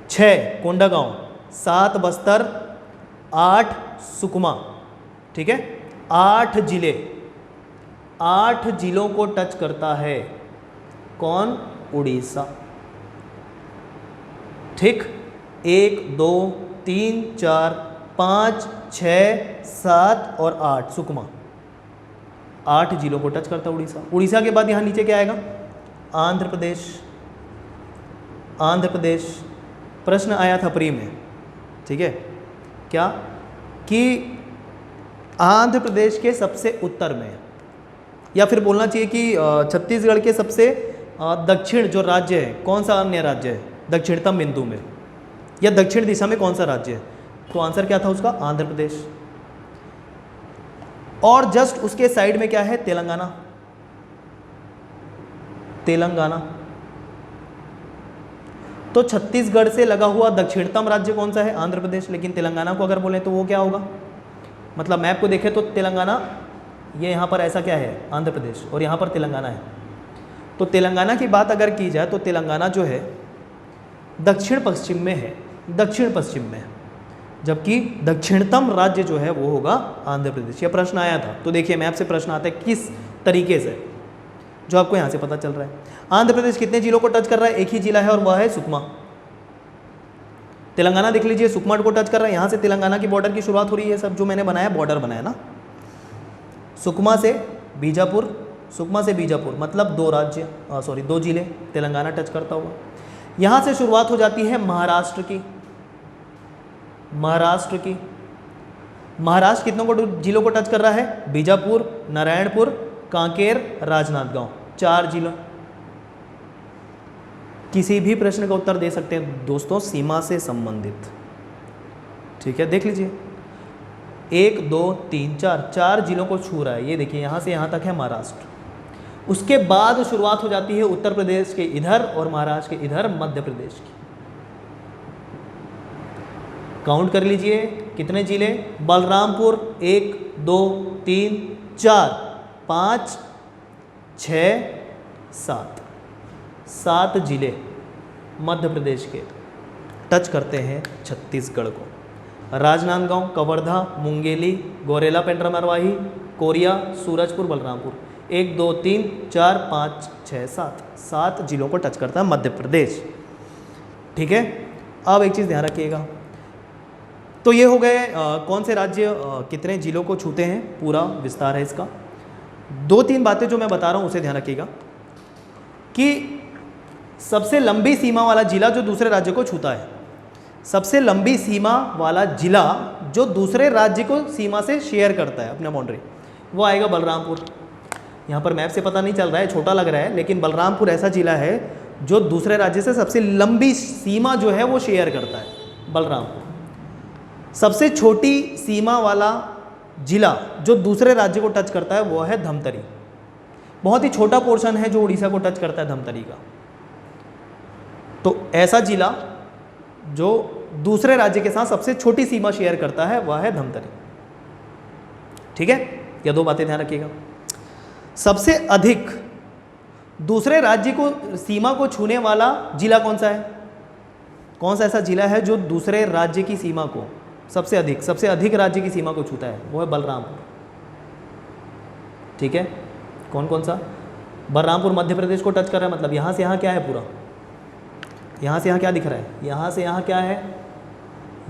6 कोंडागांव, 7 बस्तर, 8 सुकमा, ठीक है, 8 जिले, 8 जिलों को टच करता है कौन? उड़ीसा। ठीक, 1 2 3 4 5 6 7 और 8 सुकमा, 8 जिलों को टच करता है उड़ीसा। उड़ीसा के बाद यहाँ नीचे क्या आएगा? आंध्र प्रदेश। आंध्र प्रदेश प्रश्न आया था प्री में, ठीक है, क्या कि आंध्र प्रदेश के सबसे उत्तर में, या फिर बोलना चाहिए कि छत्तीसगढ़ के सबसे दक्षिण जो राज्य है, कौन सा अन्य राज्य है दक्षिणतम बिंदु में या दक्षिण दिशा में कौन सा राज्य है? तो आंसर क्या था उसका? आंध्र प्रदेश। और जस्ट उसके साइड में क्या है? तेलंगाना। तेलंगाना। तो छत्तीसगढ़ से लगा हुआ दक्षिणतम राज्य कौन सा है? आंध्र प्रदेश। लेकिन तेलंगाना को अगर बोले तो वो क्या होगा? मतलब मैप को देखें तो तेलंगाना, ये यहाँ पर ऐसा क्या है? आंध्र प्रदेश, और यहाँ पर तेलंगाना है। तो तेलंगाना की बात अगर की जाए तो तेलंगाना जो है दक्षिण पश्चिम में है, दक्षिण पश्चिम में, जबकि दक्षिणतम राज्य जो है वो होगा आंध्र प्रदेश। यह प्रश्न आया था, तो देखिए मैप से प्रश्न आता है किस तरीके से, जो आपको यहाँ से पता चल रहा है। आंध्र प्रदेश कितने जिलों को टच कर रहा है? एक ही जिला है और वह है सुकमा। तेलंगाना देख लीजिए, सुकमा को टच कर रहा है, यहाँ से तेलंगाना की बॉर्डर की शुरुआत हो रही है। सब जो मैंने बनाया बॉर्डर बनाया ना, सुकमा से बीजापुर, सुकमा से बीजापुर, मतलब 2 राज्य, सॉरी 2 जिले तेलंगाना टच करता हुआ। यहाँ से शुरुआत हो जाती है महाराष्ट्र की। महाराष्ट्र की, महाराष्ट्र कितनों को जिलों को टच कर रहा है? बीजापुर, नारायणपुर, कांकेर, राजनांदगांव, 4 जिलों। किसी भी प्रश्न का उत्तर दे सकते हैं दोस्तों सीमा से संबंधित, ठीक है। देख लीजिए 1 2 3 4 जिलों को छू रहा है। ये देखिए यहाँ से यहाँ तक है महाराष्ट्र। उसके बाद शुरुआत हो जाती है उत्तर प्रदेश के इधर और महाराष्ट्र के इधर मध्य प्रदेश की। काउंट कर लीजिए कितने जिले? बलरामपुर 1 2 3 4 5 6 7, 7 जिले मध्य प्रदेश के टच करते हैं छत्तीसगढ़ को। राजनांदगांव, कवर्धा, मुंगेली, गौरेला, पेंड्रा मरवाही, कोरिया, सूरजपुर, बलरामपुर, 1 2 3 4 5 6 7, 7 जिलों को टच करता है मध्य प्रदेश, ठीक है। अब एक चीज़ ध्यान रखिएगा, तो ये हो गए कौन से राज्य कितने जिलों को छूते हैं, पूरा विस्तार है इसका। 2-3 बातें जो मैं बता रहा हूँ उसे ध्यान रखिएगा कि सबसे लंबी सीमा वाला जिला जो दूसरे राज्य को छूता है, सबसे लंबी सीमा वाला जिला जो दूसरे राज्य को सीमा से शेयर करता है अपना बाउंड्री, वो आएगा बलरामपुर। यहाँ पर मैप से पता नहीं चल रहा है, छोटा लग रहा है, लेकिन बलरामपुर ऐसा जिला है जो दूसरे राज्य से सबसे लंबी सीमा जो है वो शेयर करता है, बलरामपुर। सबसे छोटी सीमा वाला जिला जो दूसरे राज्य को टच करता है वो है धमतरी। बहुत ही छोटा पोर्शन है जो उड़ीसा को टच करता है धमतरी का। तो ऐसा जिला जो दूसरे राज्य के साथ सबसे छोटी सीमा शेयर करता है वह है धमतरी, ठीक है। ये 2 बातें ध्यान रखिएगा। सबसे अधिक दूसरे राज्य को सीमा को छूने वाला जिला कौन सा है? कौन सा ऐसा जिला है जो दूसरे राज्य की सीमा को सबसे अधिक राज्य की सीमा को छूता है? वो है बलरामपुर, ठीक है। कौन कौन सा? बलरामपुर मध्य प्रदेश को टच कर रहा है, मतलब यहाँ से यहाँ क्या है पूरा, यहाँ से यहाँ क्या दिख रहा है, यहाँ से यहाँ क्या है,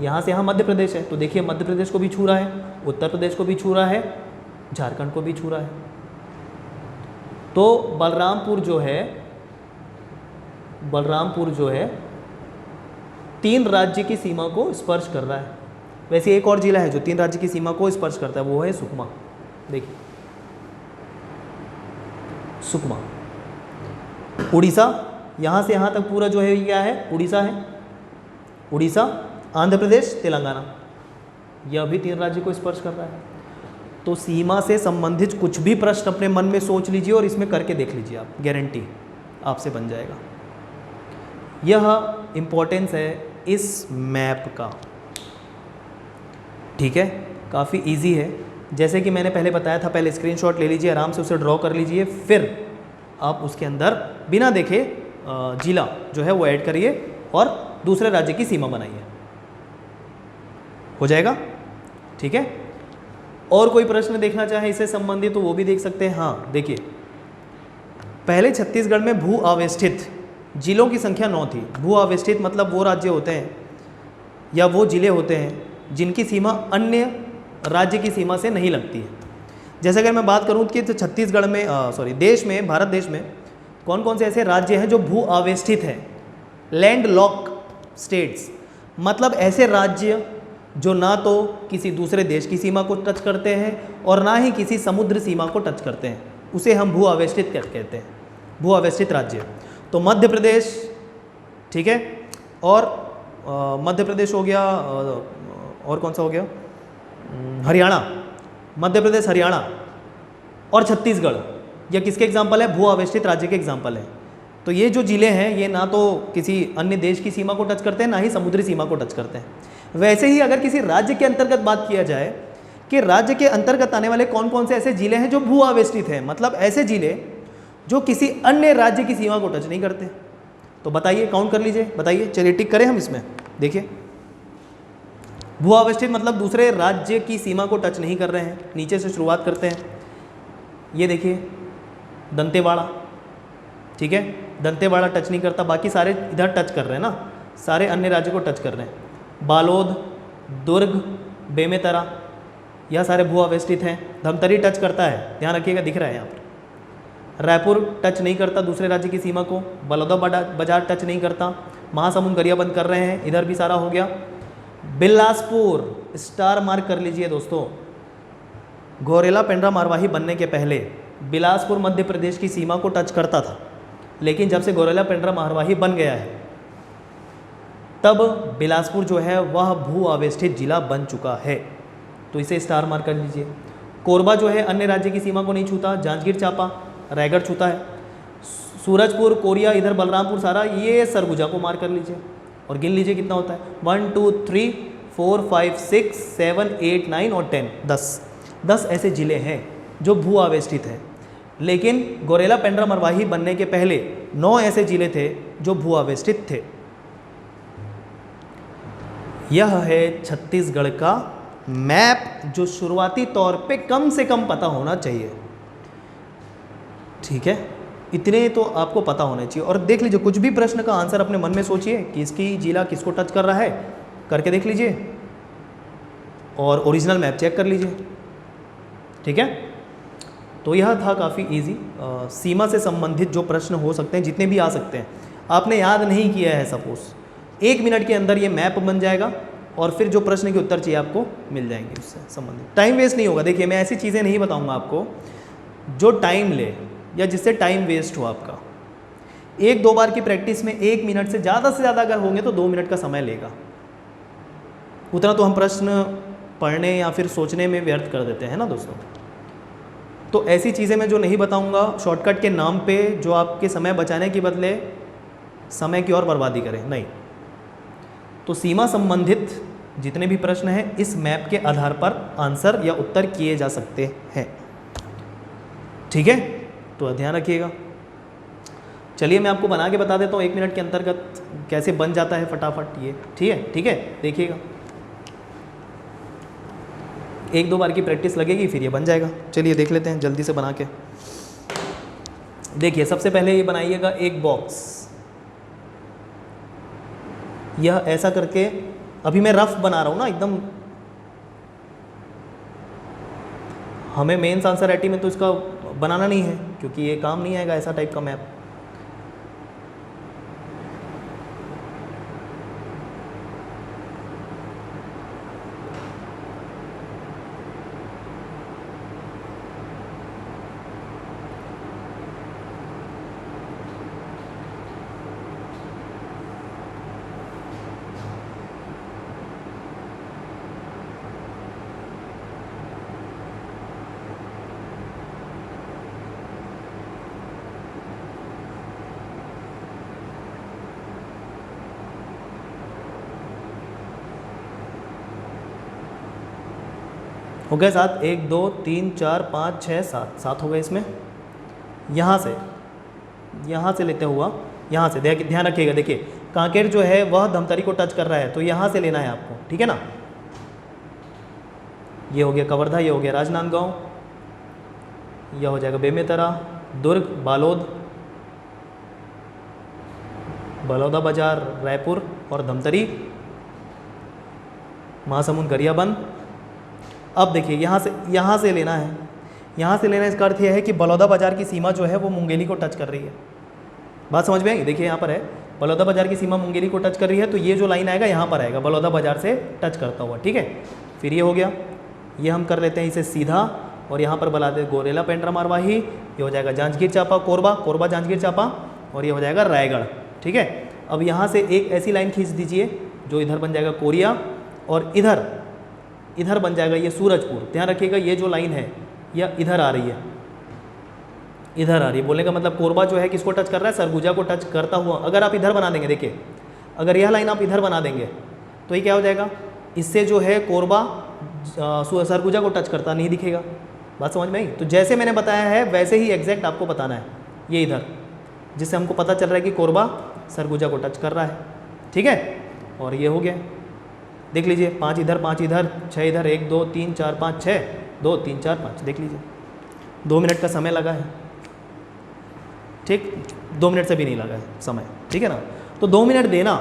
यहाँ से यहाँ मध्य प्रदेश है। तो देखिए मध्य प्रदेश को भी छू रहा है, उत्तर प्रदेश को भी छू रहा है, झारखंड को भी छू रहा है। तो बलरामपुर जो है 3 राज्य की सीमा को स्पर्श कर रहा है। वैसे एक और जिला है जो 3 राज्य की सीमा को स्पर्श करता है, वो है सुकमा। देखिए सुकमा, उड़ीसा, यहाँ से यहाँ तक पूरा जो है क्या है, उड़ीसा है। उड़ीसा, आंध्र प्रदेश, तेलंगाना, यह भी 3 राज्य को स्पर्श कर रहा है। तो सीमा से संबंधित कुछ भी प्रश्न अपने मन में सोच लीजिए और इसमें करके देख लीजिए, आप गारंटी आपसे बन जाएगा। यह इम्पोर्टेंस है इस मैप का, ठीक है। काफ़ी इजी है, जैसे कि मैंने पहले बताया था। पहले स्क्रीनशॉट ले लीजिए, आराम से उसे ड्रॉ कर लीजिए, फिर आप उसके अंदर बिना देखे जिला जो है वो ऐड करिए और दूसरे राज्य की सीमा बनाइए। हो जाएगा, ठीक है। और कोई प्रश्न देखना चाहे इससे संबंधित तो वो भी देख सकते हैं। हाँ देखिए, पहले छत्तीसगढ़ में भू आवेष्टित जिलों की संख्या 9 थी। भू आवेष्टित मतलब वो राज्य होते हैं या वो जिले होते हैं जिनकी सीमा अन्य राज्य की सीमा से नहीं लगती है। जैसे अगर मैं बात करूं कि तो छत्तीसगढ़ में देश में, भारत देश में कौन कौन से ऐसे राज्य हैं जो भू आवेष्टित हैं, लैंड लॉक स्टेट्स, मतलब ऐसे राज्य जो ना तो किसी दूसरे देश की सीमा को टच करते हैं और ना ही किसी समुद्र सीमा को टच करते हैं, उसे हम भू आवेष्टित कहते हैं, भू आवेष्टित राज्य। तो मध्य प्रदेश, ठीक है, और मध्य प्रदेश हो गया, और कौन सा हो गया, हरियाणा, मध्य प्रदेश, हरियाणा और छत्तीसगढ़, यह किसके एग्जाम्पल है, भू आवेष्टित राज्य के एग्जाम्पल है। तो ये जो जिले हैं ये ना तो किसी अन्य देश की सीमा को टच करते हैं ना ही समुद्री सीमा को टच करते हैं। वैसे ही अगर किसी राज्य के अंतर्गत बात किया जाए कि राज्य के अंतर्गत आने वाले कौन कौन से ऐसे जिले हैं जो भू आवेष्टित हैं, मतलब ऐसे जिले जो किसी अन्य राज्य की सीमा को टच नहीं करते, तो बताइए, काउंट कर लीजिए, बताइए, चलिए टिक करें हम इसमें। देखिए, भू आवेष्टित मतलब दूसरे राज्य की सीमा को टच नहीं कर रहे हैं। नीचे से शुरुआत करते हैं। ये देखिए दंतेवाड़ा, ठीक है, दंतेवाड़ा टच नहीं करता, बाकी सारे इधर टच कर रहे हैं ना, सारे अन्य राज्य को टच कर रहे हैं। बालोद, दुर्ग, बेमेतरा, यह सारे भू आवेष्टित हैं। धमतरी टच करता है, ध्यान रखिएगा, दिख रहा है यहाँ पर। रायपुर टच नहीं करता दूसरे राज्य की सीमा को। बलौदाबाजार टच नहीं करता। महासमुंद गरियाबंद कर रहे हैं, इधर भी सारा हो गया। बिलासपुर स्टार मार्क कर लीजिए दोस्तों। गौरेला पेंड्रा मारवाही बनने के पहले बिलासपुर मध्य प्रदेश की सीमा को टच करता था, लेकिन जब से गौरेला पेंड्रा मारवाही बन गया है तब बिलासपुर जो है वह भू आवेष्टित जिला बन चुका है, तो इसे स्टार मार्क कर लीजिए। कोरबा जो है अन्य राज्य की सीमा को नहीं छूता। जांजगीर चांपा रायगढ़ छूता है। सूरजपुर, कोरिया, इधर बलरामपुर, सारा ये सरगुजा को मार्क कर लीजिए और गिन लीजिए कितना होता है। 1 2 3 4 5 6 7 8 9 और 10 10 ऐसे जिले हैं जो भू आवेष्टित हैं। लेकिन गौरेला पेंड्रा मरवाही बनने के पहले 9 ऐसे जिले थे जो भू आवेष्टित थे। यह है छत्तीसगढ़ का मैप, जो शुरुआती तौर पे कम से कम पता होना चाहिए, ठीक है, इतने तो आपको पता होना चाहिए। और देख लीजिए, कुछ भी प्रश्न का आंसर अपने मन में सोचिए कि इसकी जिला किसको टच कर रहा है, करके देख लीजिए और ओरिजिनल मैप चेक कर लीजिए, ठीक है। तो यह था काफ़ी इजी, सीमा से संबंधित जो प्रश्न हो सकते हैं, जितने भी आ सकते हैं, आपने याद नहीं किया है, सपोज 1 मिनट के अंदर ये मैप बन जाएगा और फिर जो प्रश्न के उत्तर चाहिए आपको मिल जाएंगे उससे संबंधित। टाइम वेस्ट नहीं होगा। देखिए, मैं ऐसी चीज़ें नहीं बताऊंगा आपको जो टाइम ले या जिससे टाइम वेस्ट हो आपका। 1-2 बार की प्रैक्टिस में 1 मिनट से ज़्यादा अगर होंगे तो 2 मिनट का समय लेगा। उतना तो हम प्रश्न पढ़ने या फिर सोचने में व्यर्थ कर देते हैं ना दोस्तों। तो ऐसी चीज़ें मैं जो नहीं बताऊंगा शॉर्टकट के नाम पे, जो आपके समय बचाने के बदले समय की और बर्बादी करें, नहीं। तो सीमा संबंधित जितने भी प्रश्न हैं इस मैप के आधार पर आंसर या उत्तर किए जा सकते हैं, ठीक है। तो ध्यान रखिएगा। चलिए मैं आपको बना के बता देता हूँ 1 मिनट के अंतर्गत कैसे बन जाता है फटाफट ये, ठीक है, देखिएगा। 1-2 बार की प्रैक्टिस लगेगी फिर ये बन जाएगा। चलिए देख लेते हैं जल्दी से बना के। देखिए, सबसे पहले ये बनाइएगा एक बॉक्स। यह ऐसा करके, अभी मैं रफ बना रहा हूँ ना एकदम, हमें मेंस आंसर राइटी में तो इसका बनाना नहीं है क्योंकि ये काम नहीं आएगा ऐसा टाइप का मैप। हो गए 7, 1 2 3 4 5 6 7 हो गए इसमें। यहाँ से लेते हुआ यहाँ से ध्यान रखिएगा। देखिए, कांकेर जो है वह धमतरी को टच कर रहा है, तो यहाँ से लेना है आपको, ठीक है ना। ये हो गया कवर्धा, ये हो गया राजनांदगांव, यह हो जाएगा बेमेतरा, दुर्ग, बालोद, बलौदा बाजार, रायपुर और धमतरी, महासमुंद, गरियाबंद। अब देखिए यहाँ से लेना है, यहाँ से लेना, इसका अर्थ यह है कि बलौदा बाजार की सीमा जो है वो मुंगेली को टच कर रही है। बात समझ में आई? देखिए यहाँ पर है बलौदा बाजार की सीमा मुंगेली को टच कर रही है, तो ये जो लाइन आएगा यहाँ पर आएगा बलौदा बाजार से टच करता हुआ, ठीक है। फिर ये हो गया, ये हम कर लेते हैं इसे सीधा, और यहाँ पर बना दे गोरेला, पेंड्रा, मारवाही, ये हो जाएगा जांजगीर चांपा, कोरबा, कोरबा जांजगीर चांपा, और ये हो जाएगा रायगढ़, ठीक है। अब यहाँ से एक ऐसी लाइन खींच दीजिए जो इधर बन जाएगा कोरिया, और इधर बन जाएगा ये सूरजपुर। ध्यान रखिएगा ये जो लाइन है यह इधर आ रही है, इधर आ रही है। बोलने का मतलब कोरबा जो है किसको टच कर रहा है? सरगुजा को टच करता हुआ। अगर आप इधर बना देंगे, देखिए अगर यह लाइन आप इधर बना देंगे तो ये क्या हो जाएगा, इससे जो है कोरबा सरगुजा को टच करता नहीं दिखेगा। बात समझ में आई? तो जैसे मैंने बताया है वैसे ही एग्जैक्ट आपको बताना है, ये इधर, जिससे हमको पता चल रहा है कि कोरबा सरगुजा को टच कर रहा है, ठीक है। और ये हो गया, देख लीजिए 5 इधर, 5 इधर, 6 इधर, 1 2 3 4 5 6, 2 3 4 5, देख लीजिए 2 मिनट का समय लगा है, ठीक, 2 मिनट से भी नहीं लगा है समय, ठीक है ना। तो 2 मिनट देना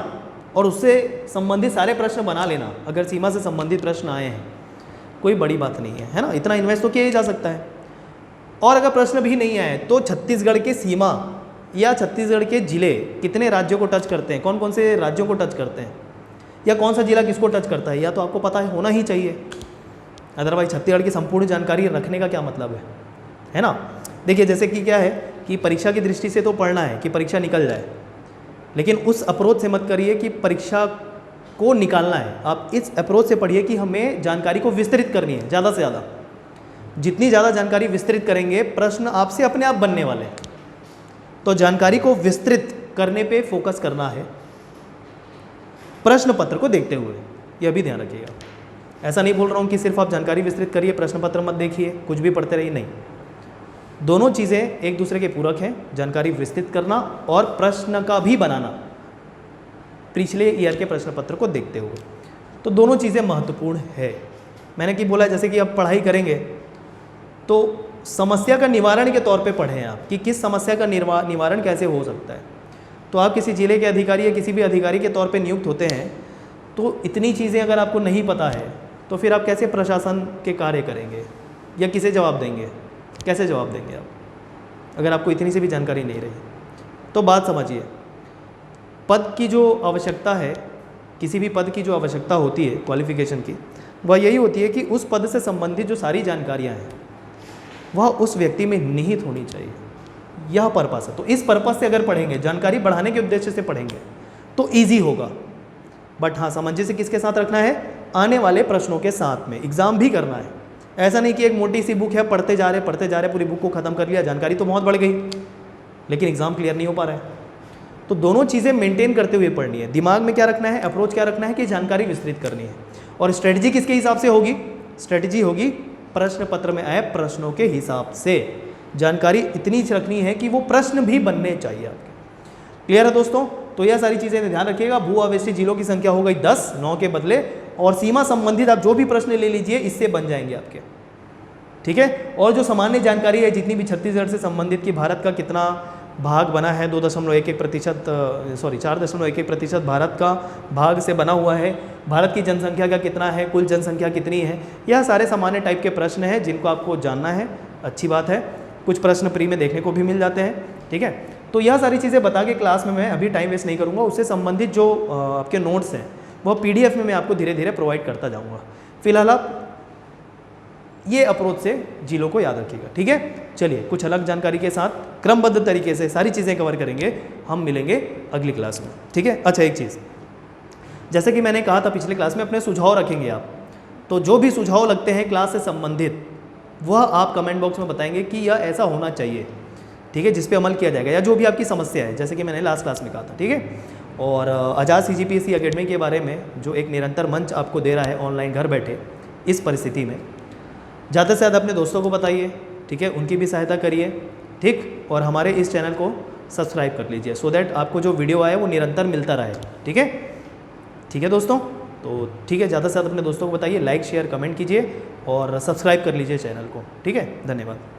और उससे संबंधित सारे प्रश्न बना लेना। अगर सीमा से संबंधित प्रश्न आए हैं कोई बड़ी बात नहीं है ना, इतना इन्वेस्ट तो किया ही जा सकता है। और अगर प्रश्न भी नहीं आए तो छत्तीसगढ़ की सीमा या छत्तीसगढ़ के ज़िले कितने राज्यों को टच करते हैं, कौन कौन से राज्यों को टच करते हैं, या कौन सा जिला किसको टच करता है, या तो आपको पता है, होना ही चाहिए। अदरवाइज छत्तीसगढ़ की संपूर्ण जानकारी रखने का क्या मतलब है ना। देखिए जैसे कि क्या है कि परीक्षा की दृष्टि से तो पढ़ना है कि परीक्षा निकल जाए, लेकिन उस अप्रोच से मत करिए कि परीक्षा को निकालना है। आप इस अप्रोच से पढ़िए कि हमें जानकारी को विस्तृत करनी है ज़्यादा से ज़्यादा। जितनी ज़्यादा जानकारी विस्तृत करेंगे प्रश्न आपसे अपने आप बनने वाले हैं। तो जानकारी को विस्तृत करने पे फोकस करना है प्रश्न पत्र को देखते हुए, यह भी ध्यान रखिएगा। ऐसा नहीं बोल रहा हूँ कि सिर्फ आप जानकारी विस्तृत करिए, प्रश्न पत्र मत देखिए, कुछ भी पढ़ते रहिए, नहीं। दोनों चीज़ें एक दूसरे के पूरक हैं, जानकारी विस्तृत करना और प्रश्न का भी बनाना पिछले ईयर के प्रश्न पत्र को देखते हुए। तो दोनों चीज़ें महत्वपूर्ण है। मैंने कि बोला जैसे कि आप पढ़ाई करेंगे तो समस्या का निवारण के तौर पे पढ़ें आप कि किस समस्या का निवारण कैसे हो सकता है। तो आप किसी जिले के अधिकारी या किसी भी अधिकारी के तौर पे नियुक्त होते हैं, तो इतनी चीज़ें अगर आपको नहीं पता है तो फिर आप कैसे प्रशासन के कार्य करेंगे या किसे जवाब देंगे, कैसे जवाब देंगे आप, अगर आपको इतनी सी भी जानकारी नहीं रही। तो बात समझिए, पद की जो आवश्यकता है, किसी भी पद की जो आवश्यकता होती है क्वालिफिकेशन की, वह यही होती है कि उस पद से संबंधित जो सारी जानकारियाँ हैं वह उस व्यक्ति में निहित होनी चाहिए। यह पर्पस है। तो इस पर्पस से अगर पढ़ेंगे, जानकारी बढ़ाने के उद्देश्य से पढ़ेंगे तो ईजी होगा। बट हाँ, सामंजस्य किसके साथ रखना है? आने वाले प्रश्नों के साथ में। एग्जाम भी करना है, ऐसा नहीं कि एक मोटी सी बुक है, पढ़ते जा रहे पूरी बुक को खत्म कर लिया, जानकारी तो बहुत बढ़ गई लेकिन एग्जाम क्लियर नहीं हो पा रहा है। तो दोनों चीज़ें मेंटेन करते हुए पढ़नी है। दिमाग में क्या रखना है, अप्रोच क्या रखना है कि जानकारी विस्तृत करनी है। और स्ट्रेटजी किसके हिसाब से होगी? स्ट्रेटजी होगी प्रश्न पत्र में आए प्रश्नों के हिसाब से। जानकारी इतनी रखनी है कि वो प्रश्न भी बनने चाहिए आपके। क्लियर है दोस्तों? तो यह सारी चीज़ें ध्यान रखिएगा। भू आवेशित जिलों की संख्या हो गई 10, 9 के बदले, और सीमा संबंधित आप जो भी प्रश्न ले लीजिए इससे बन जाएंगे आपके, ठीक है। और जो सामान्य जानकारी है जितनी भी छत्तीसगढ़ से संबंधित कि भारत का कितना भाग बना है, 4.11% भारत का भाग से बना हुआ है, भारत की जनसंख्या का कितना है, कुल जनसंख्या कितनी है, यह सारे सामान्य टाइप के प्रश्न हैं जिनको आपको जानना है। अच्छी बात है, कुछ प्रश्न प्री में देखने को भी मिल जाते हैं, ठीक है। तो यह सारी चीज़ें बता के क्लास में मैं अभी टाइम वेस्ट नहीं करूँगा। उससे संबंधित जो आपके नोट्स हैं वह PDF में मैं आपको धीरे धीरे प्रोवाइड करता जाऊँगा। फिलहाल आप ये अप्रोच से जिलों को याद रखिएगा, ठीक है। चलिए, कुछ अलग जानकारी के साथ क्रमबद्ध तरीके से सारी चीज़ें कवर करेंगे, हम मिलेंगे अगली क्लास में, ठीक है। अच्छा, एक चीज़, जैसे कि मैंने कहा था पिछले क्लास में अपने सुझाव रखेंगे आप, तो जो भी सुझाव लगते हैं क्लास से संबंधित वह आप कमेंट बॉक्स में बताएंगे कि यह ऐसा होना चाहिए, ठीक है, जिस पे अमल किया जाएगा, या जो भी आपकी समस्या है, जैसे कि मैंने लास्ट क्लास में कहा था, ठीक है। और आज़ाद CGPSC एकेडमी के बारे में जो एक निरंतर मंच आपको दे रहा है ऑनलाइन घर बैठे, इस परिस्थिति में ज़्यादा से ज़्यादा अपने दोस्तों को बताइए, ठीक है, उनकी भी सहायता करिए, ठीक। और हमारे इस चैनल को सब्सक्राइब कर लीजिए सो दैट आपको जो वीडियो आए वो निरंतर मिलता रहे, ठीक है। ठीक है दोस्तों, तो ठीक है, ज़्यादा से ज़्यादा अपने दोस्तों को बताइए, लाइक शेयर कमेंट कीजिए और सब्सक्राइब कर लीजिए चैनल को। ठीक है, धन्यवाद।